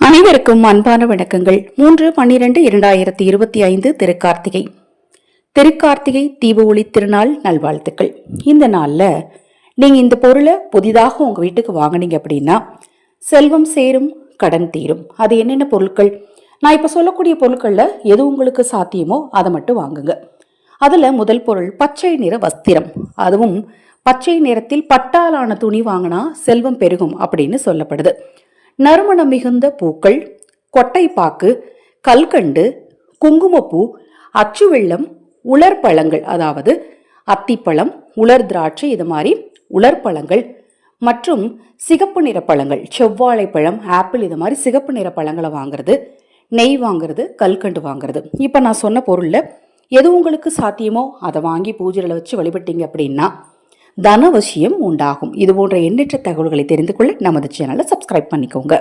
அனைவருக்கும் அன்பான வணக்கங்கள். 3/12/2025 திருக்கார்த்திகை. திருக்கார்த்திகை தீப ஒளி திருநாள் நல்வாழ்த்துக்கள். இந்த நாள்ல நீங்க இந்த பொருளை புதிதாக உங்க வீட்டுக்கு வாங்கினீங்க அப்படின்னா செல்வம் சேரும், கடன் தீரும். அது என்னென்ன பொருட்கள்? நான் இப்ப சொல்லக்கூடிய பொருட்கள்ல எது உங்களுக்கு சாத்தியமோ அதை மட்டும் வாங்குங்க. அதுல முதல் பொருள் பச்சை நிற வஸ்திரம். அதுவும் பச்சை நிறத்தில் பட்டாலான துணி வாங்கினா செல்வம் பெருகும் அப்படின்னு சொல்லப்படுது. நறுமணம் மிகுந்த பூக்கள், கொட்டைப்பாக்கு, கல்கண்டு, குங்குமப்பூ, அச்சு வெள்ளம், உலர் பழங்கள், அதாவது அத்திப்பழம், உலர் திராட்சை, இது மாதிரி உலர் பழங்கள் மற்றும் சிகப்பு நிற பழங்கள், செவ்வாழை பழம், ஆப்பிள், இது மாதிரி சிகப்பு நிற பழங்களை வாங்குறது, நெய் வாங்குறது, கல்கண்டு வாங்குறது. இப்போ நான் சொன்ன பொருள்ல எது உங்களுக்கு சாத்தியமோ அதை வாங்கி பூஜையில் வச்சு வழிபட்டீங்க அப்படின்னா தனவசியம் உண்டாகும். இது போன்ற எண்ணற்ற தகவல்களை தெரிந்து கொள்ள நமது சேனலை சப்ஸ்கிரைப் பண்ணிக்கோங்க.